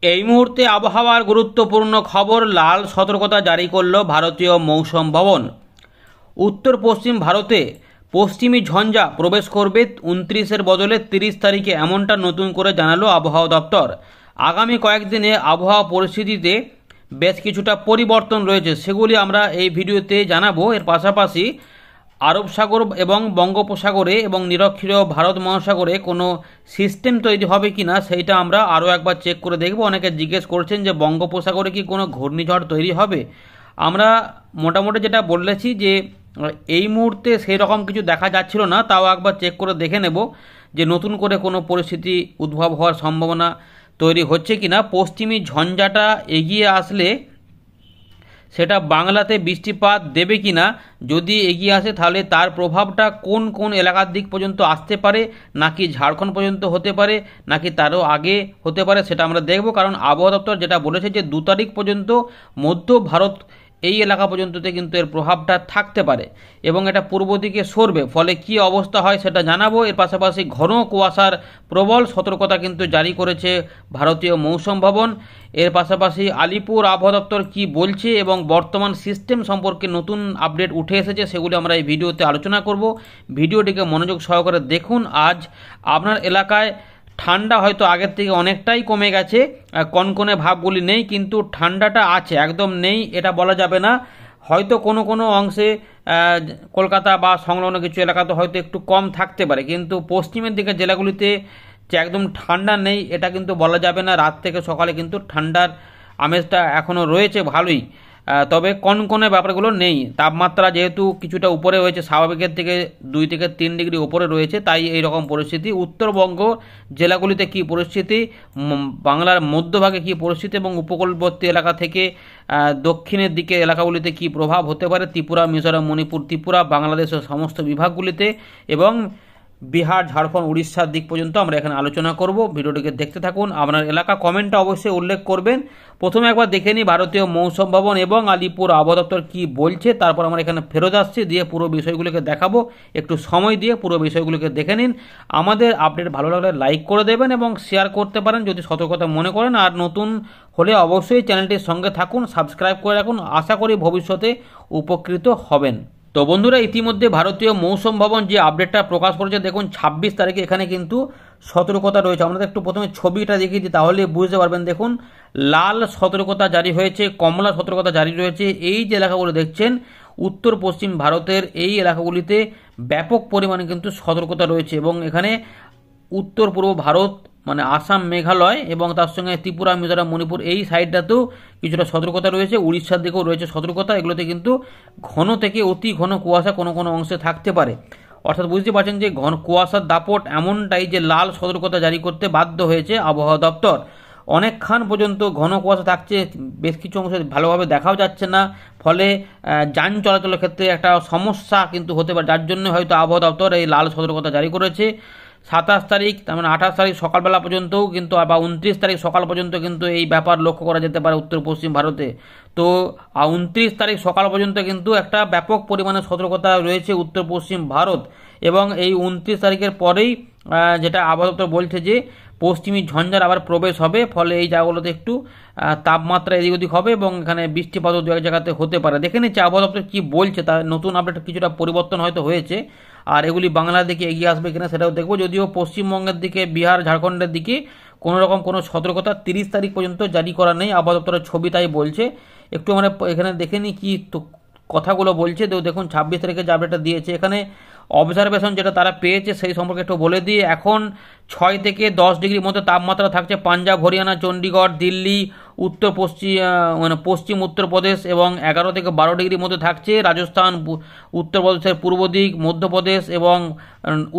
এই মুহূর্তে আবহাওয়ার গুরুত্বপূর্ণ খবর, লাল সতর্কতা জারি করল ভারতীয় মৌসুম ভবন। উত্তর পশ্চিম ভারতে পশ্চিমী ঝঞ্ঝা প্রবেশ করবে 29-এর বদলে 30 তারিখে, এমনটা নতুন করে জানালো আবহাওয়া দপ্তর। আগামী কয়েকদিনে আবহাওয়া পরিস্থিতিতে বেশ কিছুটা পরিবর্তন রয়েছে, সেগুলি আমরা এই ভিডিওতে জানাবো। এর পাশাপাশি আরব সাগর এবং বঙ্গোপসাগরে এবং নিরক্ষীয় ভারত মহাসাগরে কোনো সিস্টেম তৈরি হবে কি না সেইটা আমরা আরও একবার চেক করে দেখব। অনেকে জিজ্ঞেস করছেন যে বঙ্গোপসাগরে কি কোনো ঘূর্ণিঝড় তৈরি হবে। আমরা মোটামুটি যেটা বলেছি যে এই মুহূর্তে সেই রকম কিছু দেখা যাচ্ছিল না, তাও একবার চেক করে দেখে নেব যে নতুন করে কোনো পরিস্থিতি উদ্ভব হওয়ার সম্ভাবনা তৈরি হচ্ছে কি না। পশ্চিমী ঝঞ্ঝাটা এগিয়ে আসলে সেটা বাংলাতে বৃষ্টিপাত দেবে কি না, যদি এগিয়ে আসে তাহলে তার প্রভাবটা কোন কোন এলাকার দিক পর্যন্ত আসতে পারে, নাকি ঝাড়খণ্ড পর্যন্ত হতে পারে, নাকি তারও আগে হতে পারে, সেটা আমরা দেখব। কারণ আবহাওয়া দপ্তর যেটা বলেছে যে 2 তারিখ পর্যন্ত মধ্য ভারত এই এলাকা পর্যন্ততে কিন্তু এর প্রভাবটা থাকতে পারে এবং এটা পূর্ব দিকে সরবে, ফলে কি অবস্থা হয় সেটা জানাবো। এর পাশাপাশি ঘন কুয়াশার প্রবল সতর্কতা কিন্তু জারি করেছে ভারতীয় মৌসুম ভবন। এর পাশাপাশি আলিপুর আবহাওয়া দপ্তর কী বলছে এবং বর্তমান সিস্টেম সম্পর্কে নতুন আপডেট উঠে এসেছে, সেগুলি আমরা এই ভিডিওতে আলোচনা করব। ভিডিওটিকে মনোযোগ সহকারে দেখুন। আজ আপনার এলাকায় ঠান্ডা হয়তো আগের থেকে অনেকটাই কমে গেছে, কনকনে ভাবগুলি নেই, কিন্তু ঠান্ডাটা আছে, একদম নেই এটা বলা যাবে না। হয়তো কোনো কোনো অংশে কলকাতা বা সংলগ্ন কিছু এলাকাতে হয়তো একটু কম থাকতে পারে, কিন্তু পশ্চিমের দিকে জেলাগুলিতে যে একদম ঠান্ডা নেই এটা কিন্তু বলা যাবে না। রাত থেকে সকালে কিন্তু ঠান্ডার আমেজটা এখনও রয়েছে ভালোই, তবে কনকনে ব্যাপারগুলো নেই। তাপমাত্রা যেহেতু কিছুটা উপরে রয়েছে, স্বাভাবিকের থেকে 2 থেকে 3 ডিগ্রি উপরে রয়েছে, তাই এই রকম পরিস্থিতি। উত্তরবঙ্গ জেলাগুলিতে কী পরিস্থিতি, বাংলার মধ্যভাগে কী পরিস্থিতি এবং উপকূলবর্তী এলাকা থেকে দক্ষিণের দিকে এলাকাগুলিতে কী প্রভাব হতে পারে, ত্রিপুরা, মিজোরাম, মণিপুর, ত্রিপুরা, বাংলাদেশের সমস্ত বিভাগগুলিতে এবং বিহার, ঝাড়খণ্ড, উড়িষ্যার দিক পর্যন্ত আমরা এখানে আলোচনা করব। ভিডিওটিকে দেখতে থাকুন। আপনার এলাকা কমেন্টটা অবশ্যই উল্লেখ করবেন। প্রথমে একবার দেখে নিই ভারতীয় মৌসুম ভবন এবং আলিপুর আবহাওয়া দপ্তর কী বলছে, তারপর আমরা এখানে ফেরত আসছি, দিয়ে পুরো বিষয়গুলোকে দেখাবো। একটু সময় দিয়ে পুরো বিষয়গুলোকে দেখে নিন। আমাদের আপডেট ভালো লাগলে লাইক করে দেবেন এবং শেয়ার করতে পারেন যদি সতর্কতা মনে করেন। আর নতুন হলে অবশ্যই চ্যানেলটির সঙ্গে থাকুন, সাবস্ক্রাইব করে রাখুন। আশা করি ভবিষ্যতে উপকৃত হবেন। তো বন্ধুরা, ইতিমধ্যে ভারতীয় মৌসুম ভবন যে আপডেটটা প্রকাশ করেছে, দেখুন 26 তারিখে এখানে কিন্তু সতর্কতা রয়েছে। আমাদের একটু প্রথমে ছবিটা দেখিয়ে দিই, তাহলে বুঝতে পারবেন। দেখুন, লাল সতর্কতা জারি হয়েছে, কমলা সতর্কতা জারি রয়েছে। এই যে এলাকাগুলো দেখছেন উত্তর পশ্চিম ভারতের এই এলাকাগুলিতে ব্যাপক পরিমাণে কিন্তু সতর্কতা রয়েছে এবং এখানে উত্তর পূর্ব ভারত মানে আসাম, মেঘালয় এবং তার সঙ্গে ত্রিপুরা, মিজোরাম, মণিপুর এই সাইডটাতেও কিছুটা সতর্কতা রয়েছে। উড়িষ্যার দিকেও রয়েছে সতর্কতা। এগুলোতে কিন্তু ঘন থেকে অতি ঘন কুয়াশা কোনো কোনো অংশে থাকতে পারে। অর্থাৎ বুঝতে পারছেন যে ঘন কুয়াশার দাপট এমনটাই যে লাল সতর্কতা জারি করতে বাধ্য হয়েছে আবহাওয়া দপ্তর। অনেকক্ষণ পর্যন্ত ঘন কুয়াশা থাকছে, বেশ কিছু অংশে ভালোভাবে দেখাও যাচ্ছে না, ফলে যান চলাচলের ক্ষেত্রে একটা সমস্যা কিন্তু হতে পারে, যার জন্য হয়তো আবহাওয়া দপ্তর এই লাল সতর্কতা জারি করেছে। 27 তারিখ, তার মানে 28 তারিখ সকালবেলা পর্যন্তও কিন্তু বা 29 তারিখ সকাল পর্যন্ত কিন্তু এই ব্যাপার লক্ষ্য করা যেতে পারে উত্তর পশ্চিম ভারতে। তো 29 তারিখ সকাল পর্যন্ত কিন্তু একটা ব্যাপক পরিমাণে সতর্কতা রয়েছে উত্তর পশ্চিম ভারত এবং এই 29 তারিখের পরেই যেটা আবহাওয়া দপ্তর বলছে যে পশ্চিমী ঝঞ্ঝার আবার প্রবেশ হবে, ফলে এই জায়গাগুলোতে একটু তাপমাত্রা এদিক ওদিক হবে এবং এখানে বৃষ্টিপাতও দু এক জায়গাতে হতে পারে। দেখে নিচ্ছে আবহাওয়া দপ্তর কী বলছে, তার নতুন আপডেট কিছুটা পরিবর্তন হয়তো হয়েছে। আর এগুলি বাংলার দিকে এগিয়ে আসবে কিনা সেটাও দেখবো। যদিও পশ্চিমবঙ্গের দিকে, বিহার, ঝাড়খণ্ডের দিকে কোনো রকম কোনো সতর্কতা 30 তারিখ পর্যন্ত জারি করা নেই, আবহাওয়া দপ্তরের ছবি তাই বলছে। একটু আমরা এখানে দেখে নিই কী কথাগুলো বলছে। তো দেখুন 26 তারিখে যে আপডেটটা দিয়েছে, এখানে অবজারভেশন যেটা তারা পেয়েছে সেই সম্পর্কে একটু বলে দিয়ে, এখন 6 থেকে 10 ডিগ্রির মধ্যে তাপমাত্রা থাকছে পাঞ্জাব, হরিয়ানা, চণ্ডীগড়, দিল্লি, উত্তর পশ্চিম মানে পশ্চিম উত্তরপ্রদেশ এবং 11 থেকে 12 ডিগ্রির মধ্যে থাকছে রাজস্থান, উত্তরপ্রদেশের পূর্ব দিক, মধ্যপ্রদেশ এবং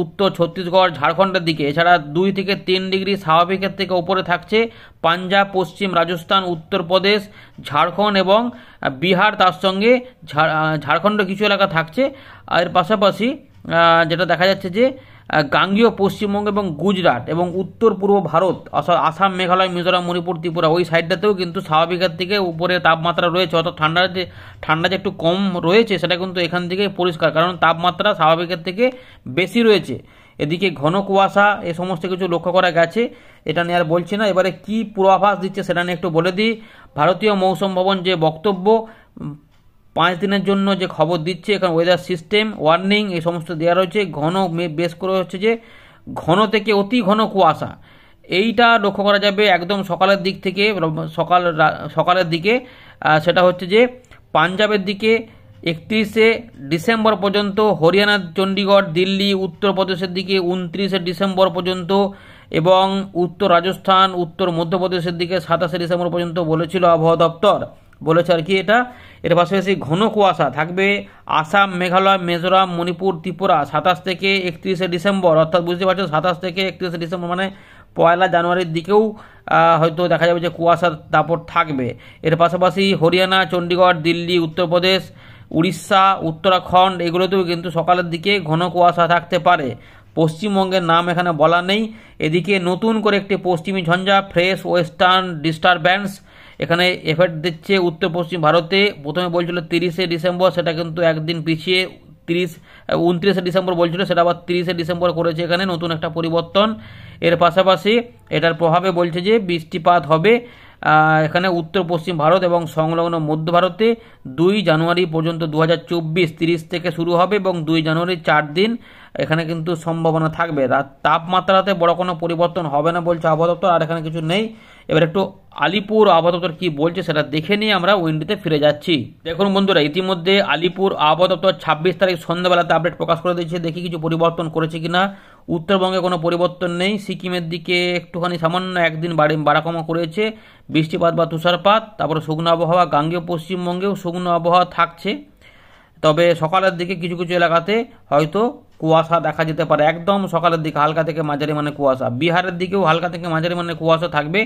উত্তর ছত্তিশগড়, ঝাড়খণ্ডের দিকে। এছাড়া 2 থেকে 3 ডিগ্রি স্বাভাবিকের থেকে উপরে থাকছে পাঞ্জাব, পশ্চিম রাজস্থান, উত্তরপ্রদেশ, ঝাড়খণ্ড এবং বিহার, তার সঙ্গে ঝাড়খণ্ড কিছু এলাকা থাকছে। এর পাশাপাশি যেটা দেখা যাচ্ছে যে গাঙ্গেয় পশ্চিমবঙ্গ এবং গুজরাট এবং উত্তর পূর্ব ভারত, আসাম, মেঘালয়, মিজোরাম, মণিপুর, ত্রিপুরা ওই সাইডটাতেও কিন্তু স্বাভাবিকের থেকে উপরে তাপমাত্রা রয়েছে। অর্থাৎ ঠান্ডা যে একটু কম রয়েছে সেটা কিন্তু এখান থেকে পরিষ্কার, কারণ তাপমাত্রা স্বাভাবিকের থেকে বেশি রয়েছে। এদিকে ঘন কুয়াশা এ সমস্ত কিছু লক্ষ্য করা গেছে, এটা নিয়ে আর বলছি না। এবারে কি পূর্বাভাস দিচ্ছে সেটা নিয়ে একটু বলে দিই। ভারতীয় মৌসুম ভবন যে বক্তব্য 5 দিনের জন্য যে খবর দিচ্ছে, এখানে ওয়েদার সিস্টেম ওয়ার্নিং এই সমস্ত দেওয়া রয়েছে। ঘন বেশ করে হচ্ছে যে ঘন থেকে অতি ঘন কুয়াশা, এইটা লক্ষ্য করা যাবে একদম সকালের দিক থেকে, সকালের দিকে। সেটা হচ্ছে যে পাঞ্জাবের দিকে 31শে ডিসেম্বর পর্যন্ত, হরিয়ানা, চণ্ডীগড়, দিল্লি, উত্তরপ্রদেশের দিকে 29শে ডিসেম্বর পর্যন্ত, এবং উত্তর রাজস্থান, উত্তর মধ্যপ্রদেশের দিকে 27শে ডিসেম্বর পর্যন্ত বলেছিল আবহাওয়া দপ্তর। বলেছে আর কি এর পাশাপাশি ঘন কুয়াশা থাকবে আসাম, মেঘালয়, মিজোরাম, মণিপুর, ত্রিপুরা 27 থেকে 31শে ডিসেম্বর, অর্থাৎ বুঝতে পারছো 27 থেকে 31শে ডিসেম্বর মানে 1 জানুয়ারির দিকেও হয়তো দেখা যাবে যে কুয়াশার দাপট থাকবে। এর পাশাপাশি হরিয়ানা, চণ্ডীগড়, দিল্লি, উত্তরপ্রদেশ, উড়িষ্যা, উত্তরাখণ্ড এগুলোতেও কিন্তু সকালের দিকে ঘন কুয়াশা থাকতে পারে। পশ্চিমবঙ্গের নাম এখানে বলা নেই। এদিকে নতুন করে একটি পশ্চিমী ঝঞ্ঝা ফ্রেশ ওয়েস্টার্ন ডিস্টারব্যান্স এখানে এফেক্ট দিচ্ছে উত্তর পশ্চিম ভারতে। প্রথমে বলছিল 30শে ডিসেম্বর, সেটা কিন্তু একদিন পিছিয়ে 29শে ডিসেম্বর বলছিল, সেটা আবার 30শে ডিসেম্বর করেছে। এখানে নতুন একটা পরিবর্তন। এর পাশাপাশি এটার প্রভাবে বলছে যে বৃষ্টিপাত হবে এখানে উত্তর পশ্চিম ভারত এবং সংলগ্ন মধ্য ভারতে 2 জানুয়ারি পর্যন্ত 2024 30 থেকে শুরু হবে এবং 2 জানুয়ারি 4 দিন এখানে কিন্তু সম্ভাবনা থাকবে। তাপমাত্রাতে বড় কোনো পরিবর্তন হবে না বলছে আবহাওয়া দপ্তর, আর এখানে কিছু নেই। এবার একটু আলিপুর আবহাওয়া দপ্তর কি বলছে সেটা দেখে নিয়ে আমরা উইন্ডিতে ফিরে যাচ্ছি। দেখুন বন্ধুরা, ইতিমধ্যে আলিপুর আবহাওয়া দপ্তর 26 তারিখ সন্ধ্যাবেলাতে আপডেট প্রকাশ করে দিয়েছে। দেখি কিছু পরিবর্তন করেছে কিনা। উত্তরবঙ্গে কোনো পরিবর্তন নেই। সিকিমের দিকে একটুখানি সামান্য একদিন বাড়া কমা করেছে, বৃষ্টিপাত বা তুষারপাত। তারপরে শুকনো আবহাওয়া, গাঙ্গেয় পশ্চিমবঙ্গেও শুকনো আবহাওয়া থাকছে, তবে সকালের দিকে কিছু কিছু এলাকাতে হয়তো কুয়াশা দেখা যেতে পারে। একদম সকালের দিকে হালকা থেকে মাঝারি মানে কুয়াশা। বিহারের দিকেও হালকা থেকে মাঝারি মানে কুয়াশা থাকবে।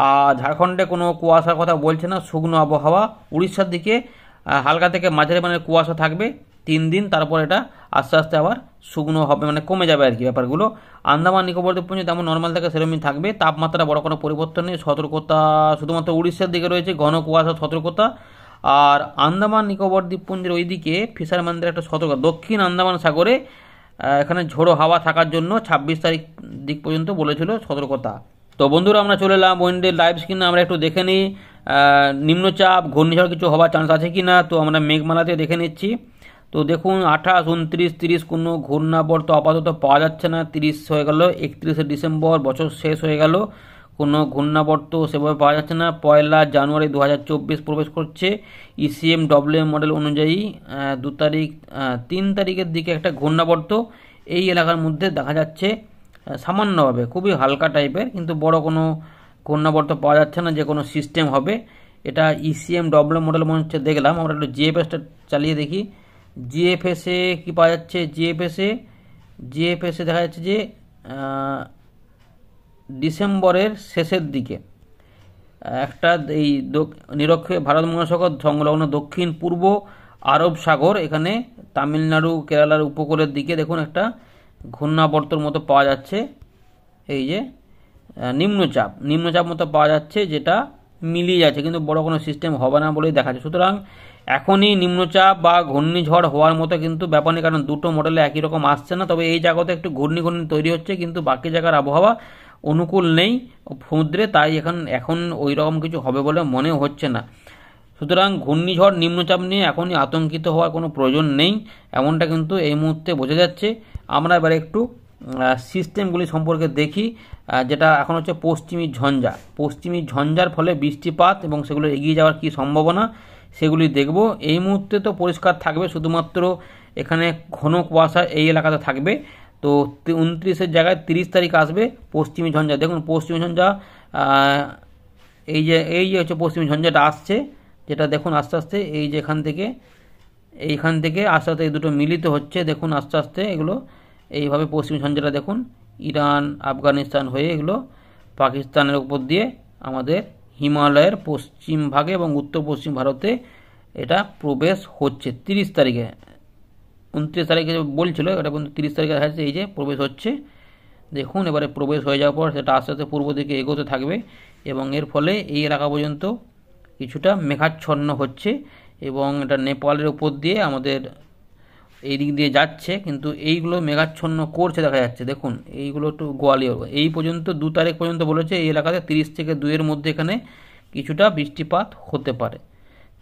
আর ঝাড়খণ্ডে কোনো কুয়াশার কথা বলছে না, শুকনো আবহাওয়া। উড়িষ্যার দিকে হালকা থেকে মাঝারি মানে কুয়াশা থাকবে 3 দিন, তারপর এটা আস্তে আস্তে আবার শুকনো হবে, মানে কমে যাবে আর কি ব্যাপারগুলো। আন্দামান নিকোবর দ্বীপপুঞ্জ তেমন নর্মাল থেকে সেরকমই থাকবে। তাপমাত্রা বড় কোনো পরিবর্তন নেই। সতর্কতা শুধুমাত্র উড়িষ্যার দিকে রয়েছে, ঘন কুয়াশা সতর্কতা। আর আন্দামান নিকোবর দ্বীপপুঞ্জের ওইদিকে ফিশারম্যানদের একটা সতর্কতা, দক্ষিণ আন্দামান সাগরে এখানে ঝোড়ো হাওয়া থাকার জন্য 26 তারিখ দিক পর্যন্ত বলেছিল সতর্কতা। তো বন্ধুরা, আমরা চলে এলাম উইন্ডের লাইভ স্ক্রিনে। আমরা একটু দেখে নিই নিম্নচাপ ঘূর্ণিঝড় কিছু হওয়ার চান্স আছে কি না। তো আমরা মেঘমালাতে দেখে নিচ্ছি। তো দেখুন 28, 29, 30 কোনো ঘূর্ণাবর্ত আপাতত পাওয়া যাচ্ছে না। 30 হয়ে গেল, 31শে ডিসেম্বর বছর শেষ হয়ে গেল, কোনো ঘূর্ণাবর্ত সেভাবে পাওয়া যাচ্ছে না। 1 জানুয়ারি 2024 প্রবেশ করছে। ইসিএম ডব্লিউএম মডেল অনুযায়ী 3 তারিখের দিকে একটা ঘূর্ণাবর্ত এই এলাকার মধ্যে দেখা যাচ্ছে সামান্যভাবে, খুবই হালকা টাইপের, কিন্তু বড় কোনো ঘূর্ণাবর্ত পাওয়া যাচ্ছে না যে কোনো সিস্টেম হবে। এটা ইসিএম ডব্লিউএম মডেল মনে হচ্ছে দেখলাম। আমরা একটু জিএফএসটা চালিয়ে দেখি। জিএফএসে কি পাওয়া যাচ্ছে? জিএফএসে দেখা যাচ্ছে যে ডিসেম্বরের শেষের দিকে একটা এই নিরক্ষীয় ভারত মহাসাগর সংলগ্ন দক্ষিণ পূর্ব আরব সাগর, এখানে তামিলনাড়ু কেরালার উপকূলের দিকে দেখুন একটা ঘূর্ণাবর্তর মতো পাওয়া যাচ্ছে। এই যে নিম্নচাপ মতো পাওয়া যাচ্ছে, যেটা মিলিয়ে যাচ্ছে, কিন্তু বড় কোনো সিস্টেম হবে না বলেই দেখা যাচ্ছে। সুতরাং এখনই নিম্নচাপ বা ঘূর্ণিঝড় হওয়ার মতো কিন্তু ব্যাপার নেই, কারণ দুটো মডেলে একই রকম আসছে না। তবে এই জায়গাতে একটু ঘূর্ণি তৈরি হচ্ছে, কিন্তু বাকি জায়গার আবহাওয়া অনুকূল নেই সমুদ্রে, তাই এখন ওই রকম কিছু হবে বলে মনে হচ্ছে না। সুতরাং ঘূর্ণিঝড় নিম্নচাপ নিয়ে এখনই আতঙ্কিত হওয়ার কোনো প্রয়োজন নেই, এমনটা কিন্তু এই মুহূর্তে বোঝা যাচ্ছে। আমরা এবার একটু সিস্টেমগুলি সম্পর্কে দেখি, যেটা এখন হচ্ছে পশ্চিমী ঝঞ্ঝার ফলে বৃষ্টিপাত এবং সেগুলো এগিয়ে যাওয়ার কি সম্ভাবনা সেগুলি দেখব। এই মুহূর্তে তো পরিষ্কার থাকবে, শুধুমাত্র এখানে ঘন কুয়াশা এই এলাকাতে থাকবে। তো 29-এর জায়গায় 30 তারিখ আসবে পশ্চিমী ঝঞ্ঝা। দেখুন পশ্চিমী ঝঞ্ঝা এই যে হচ্ছে পশ্চিমী ঝঞ্ঝাটা আসছে, যেটা দেখুন আস্তে আস্তে এই যে এইখান থেকে আস্তে আস্তে এই দুটো মিলিত হচ্ছে। দেখুন আস্তে আস্তে এগুলো এইভাবে পশ্চিমী ঝঞ্ঝাটা দেখুন ইরান, আফগানিস্তান হয়ে এগুলো পাকিস্তানের উপর দিয়ে আমাদের হিমালয়ের পশ্চিম ভাগে এবং উত্তর পশ্চিম ভারতে এটা প্রবেশ হচ্ছে 30 তারিখে। 29 তারিখে বলছিল, এটা কিন্তু 30 তারিখে দেখা যাচ্ছে এই যে প্রবেশ হচ্ছে। দেখুন এবারে প্রবেশ হয়ে যাওয়ার পর সেটা আস্তে আস্তে পূর্ব দিকে এগোতে থাকবে এবং এর ফলে এই এলাকা পর্যন্ত কিছুটা মেঘাচ্ছন্ন হচ্ছে এবং এটা নেপালের উপর দিয়ে আমাদের এই দিক দিয়ে যাচ্ছে, কিন্তু এইগুলো মেঘাচ্ছন্ন করছে দেখা যাচ্ছে। দেখুন এইগুলো একটু গোয়ালিয়র এই পর্যন্ত 2 তারিখ পর্যন্ত বলেছে এই এলাকাতে 30 থেকে 2-এর মধ্যে এখানে কিছুটা বৃষ্টিপাত হতে পারে।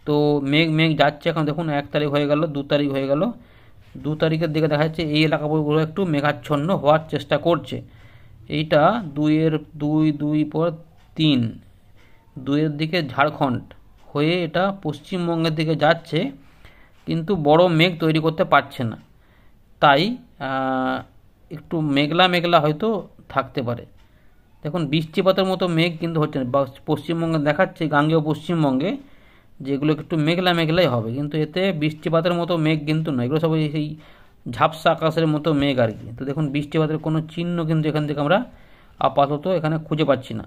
তো মেঘ মেঘ যাচ্ছে এখন। দেখুন 1 তারিখ হয়ে গেল, 2 তারিখ হয়ে গেল, 2 তারিখের দিকে দেখা যাচ্ছে এই এলাকাগুলো একটু মেঘাচ্ছন্ন হওয়ার চেষ্টা করছে। এইটা 2 পর 3, 2-এর দিকে ঝাড়খণ্ড হয়ে এটা পশ্চিমবঙ্গের দিকে যাচ্ছে, কিন্তু বড় মেঘ তৈরি করতে পারছে না। তাই একটু মেঘলা মেঘলা হয়তো থাকতে পারে। দেখুন বৃষ্টিপাতের মতো মেঘ কিন্তু হচ্ছে না। পশ্চিমবঙ্গে দেখাচ্ছে, গাঙ্গেয় পশ্চিমবঙ্গে, যেগুলো একটু মেঘলা মেঘলাই হবে, কিন্তু এতে বৃষ্টিপাতের মতো মেঘ কিন্তু নয়। এগুলো সব সেই ঝাপসা আকাশের মতো মেঘ আর কি। তো দেখুন বৃষ্টিপাতের কোনো চিহ্ন কিন্তু এখান থেকে আমরা আপাতত এখানে খুঁজে পাচ্ছি না,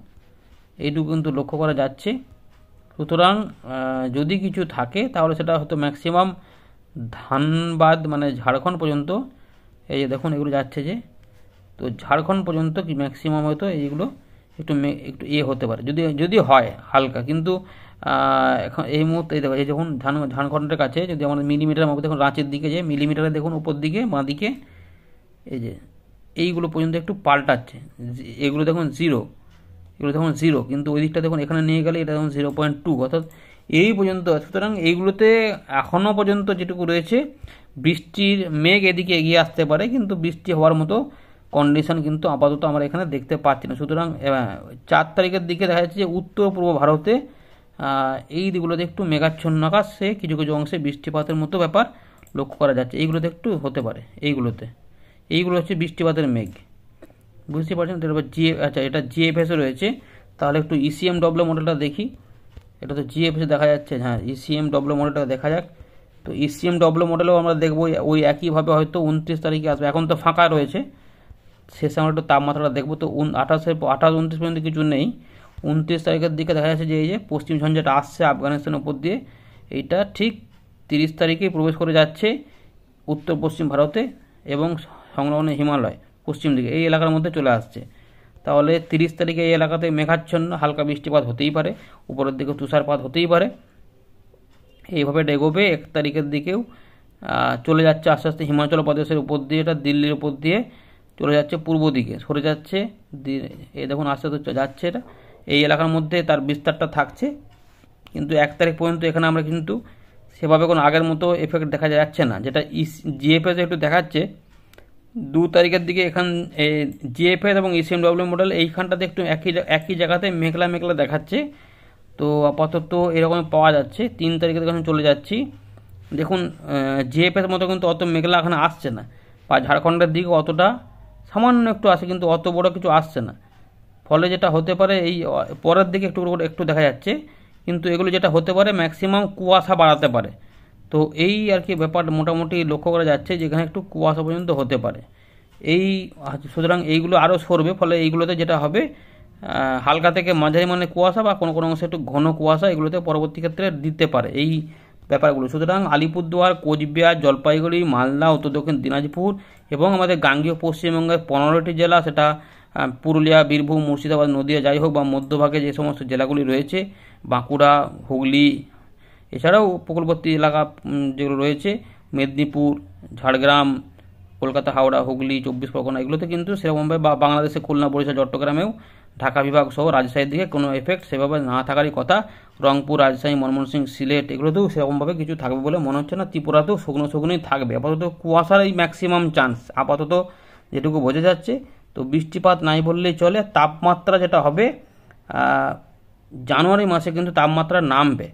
এইটুকু কিন্তু লক্ষ্য করা যাচ্ছে। সুতরাং যদি কিছু থাকে তাহলে সেটা হয়তো ম্যাক্সিমাম ধানবাদ মানে ঝাড়খণ্ড পর্যন্ত। এই যে দেখুন এগুলো যাচ্ছে যে, তো ঝাড়খণ্ড পর্যন্ত কি ম্যাক্সিমাম হয়তো এইগুলো একটু একটু হতে পারে, যদি যদি হয় হালকা। কিন্তু এখন এই মুহূর্তে এই দেখো, এই যখন ঝাড়খণ্ডের কাছে যদি আমাদের মিলিমিটার মধ্যে দেখুন, রাঁচির দিকে যে মিলিমিটারে দেখুন উপর দিকে বাঁ দিকে, এই যে এইগুলো পর্যন্ত একটু পাল্টাচ্ছে। এগুলো দেখুন 0, এগুলো দেখুন 0, কিন্তু ওই দিকটা দেখুন এখানে নিয়ে গেলে এটা দেখুন 0.2, অর্থাৎ এই পর্যন্ত। সুতরাং এইগুলোতে এখনও পর্যন্ত যেটুকু রয়েছে বৃষ্টির মেঘ এদিকে এগিয়ে আসতে পারে, কিন্তু বৃষ্টি হওয়ার মতো কন্ডিশন কিন্তু আপাতত আমরা এখানে দেখতে পাচ্ছি না। সুতরাং 4 তারিখের দিকে দেখা যাচ্ছে যে উত্তর পূর্ব ভারতে এই দিকগুলোতে একটু মেঘাচ্ছন্ন আকাশে কিছু কিছু অংশে বৃষ্টিপাতের মতো ব্যাপার লক্ষ্য করা যাচ্ছে। এইগুলোতে একটু হতে পারে, এইগুলো হচ্ছে বৃষ্টিপাতের মেঘ, বুঝতে পারছেন। তারপর আচ্ছা এটা জিএফএসও রয়েছে, তাহলে একটু ইসিএমডব্লিউ মডেলটা দেখি। এটা তো জিএফএস দেখা যাচ্ছে, হ্যাঁ ইসিএমডব্লিউ মডেলটা দেখা যাক। তো ইসিএমডব্লিউ মডেলেও আমরা দেখবো ওই একইভাবে হয়তো 29 তারিখে আসবে। এখন তো ফাঁকা রয়েছে, শেষে আমরা একটু তাপমাত্রাটা দেখবো। তো 28 29 পর্যন্ত কিছু নেই। 29 তারিখের দিকে দেখা যাচ্ছে যে এই যে পশ্চিম ঝঞ্ঝাটা আসছে আফগানিস্তানের উপর দিয়ে, এইটা ঠিক 30 তারিখেই প্রবেশ করে যাচ্ছে উত্তর পশ্চিম ভারতে এবং সংলগ্ন হিমালয় পশ্চিম দিকে এই এলাকার মধ্যে চলে আসছে। তাহলে 30 তারিখে এই এলাকাতে মেঘাচ্ছন্ন হালকা বৃষ্টিপাত হতেই পারে, উপরের দিকে তুষারপাত হতেই পারে। এইভাবে এগোবে 1 তারিখের দিকেও চলে যাচ্ছে আস্তে আস্তে হিমাচল প্রদেশের উপর দিয়ে, এটা দিল্লির উপর দিয়ে চলে যাচ্ছে পূর্ব দিকে, সরে যাচ্ছে। এই দেখুন আস্তে আস্তে যাচ্ছে, এটা এই এলাকার মধ্যে তার বিস্তারটা থাকছে। কিন্তু 1 তারিখ পর্যন্ত এখানে আমরা কিন্তু সেভাবে কোনো আগের মতো এফেক্ট দেখা যাচ্ছে না, যেটা জিএফএস একটু দেখাচ্ছে। 2 তারিখের দিকে এখান জিএফএস এবং ইসিএমডব্লিউ মডেল এইখানটাতে একটু একই জায়গাতে মেঘলা মেঘলা দেখাচ্ছে। তো আপাতত এরকমই পাওয়া যাচ্ছে। 3 তারিখে যখন চলে যাচ্ছি, দেখুন জিএফএস মতো কিন্তু অত মেঘলা এখানে আসছে না, বা ঝাড়খণ্ডের দিকে অতটা সামান্য একটু আসে, কিন্তু অত বড় কিছু আসছে না। ফলে যেটা হতে পারে এই পরের দিকে একটু একটু দেখা যাচ্ছে, কিন্তু এগুলো যেটা হতে পারে ম্যাক্সিমাম কুয়াশা বাড়াতে পারে। তো এই আর কি ব্যাপার মোটামুটি লক্ষ্য করা যাচ্ছে, যেখানে একটু কুয়াশা পর্যন্ত হতে পারে এই। সুতরাং এইগুলো আরও সরবে, ফলে এইগুলোতে যেটা হবে হালকা থেকে মাঝারি মানে কুয়াশা বা কোনো কোনো অংশে একটু ঘন কুয়াশা এগুলোতে পরবর্তী ক্ষেত্রে দিতে পারে এই ব্যাপারগুলো। সুতরাং আলিপুরদুয়ার, কোচবিহার, জলপাইগুড়ি, মালদা, উত্তর দক্ষিণ দিনাজপুর এবং আমাদের গাঙ্গেয় পশ্চিমবঙ্গের 15টি জেলা, সেটা পুরুলিয়া, বীরভূম, মুর্শিদাবাদ, নদিয়া যাই হোক, বা মধ্যভাগে যে সমস্ত জেলাগুলি রয়েছে, বাঁকুড়া, হুগলি, এছাড়াও উপকূলবর্তী এলাকা যেগুলো রয়েছে মেদিনীপুর, ঝাড়গ্রাম, কলকাতা, হাওড়া, হুগলি, 24 পরগনা, এগুলোতে কিন্তু সেরকমভাবে, বা বাংলাদেশে খুলনা, বরিশাল, চট্টগ্রামেও, ঢাকা বিভাগ সহ রাজশাহীর দিকে কোনো এফেক্ট সেভাবে না থাকারই কথা। রংপুর, রাজশাহী, ময়মনসিংহ, সিলেট এগুলোতেও সেরকমভাবে কিছু থাকবে বলে মনে হচ্ছে না। ত্রিপুরাতেও শুকনো শুকনোই থাকবে আপাতত, কুয়াশারই ম্যাক্সিমাম চান্স আপাতত যেটুকু বোঝা যাচ্ছে। তো বৃষ্টিপাত নাই বললেই চলে। তাপমাত্রা যেটা হবে জানুয়ারি মাসে কিন্তু তাপমাত্রা নামবে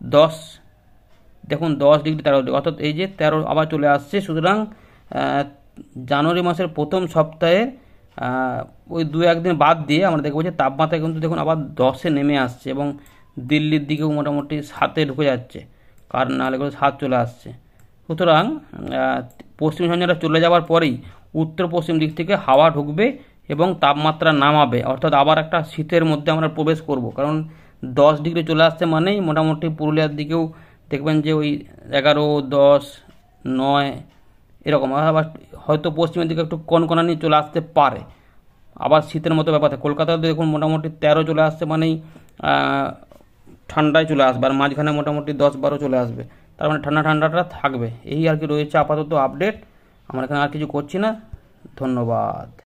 10, দেখুন 10 ডিগ্রি 13 ডিগ্রি, অর্থাৎ এই যে 13 আবার চলে আসছে। সুতরাং জানুয়ারি মাসের প্রথম সপ্তাহে ওই 2-1 দিন বাদ দিয়ে আমরা দেখবো যে তাপমাত্রা কিন্তু দেখুন আবার 10-এ নেমে আসছে, এবং দিল্লির দিকেও মোটামুটি 7-এ ঢুকে যাচ্ছে, কারণ নাহলে করে 7 চলে আসছে। সুতরাং পশ্চিম ঝঞ্ঝাটা চলে যাওয়ার পরেই উত্তর পশ্চিম দিক থেকে হাওয়া ঢুকবে এবং তাপমাত্রা নামাবে, অর্থাৎ আবার একটা শীতের মধ্যে আমরা প্রবেশ করব। কারণ 10 ডিগ্রি চলে আসছে মানেই মোটামুটি পুরুলিয়ার দিকেও দেখবেন যে ওই 11, 10, 9 এরকম, আবার হয়তো পশ্চিমের দিকে একটু কনকনানি চলে আসতে পারে, আবার শীতের মতো ব্যাপার। কলকাতাতে দেখুন মোটামুটি 13 চলে আসছে মানেই ঠান্ডায় চলে আসবে, আর মাঝখানে মোটামুটি 10-12 চলে আসবে। তার মানে ঠান্ডাটা থাকবে। এই আর কি রয়েছে আপাতত আপডেট। আমরা এখানে আর কিছু করছি না। ধন্যবাদ।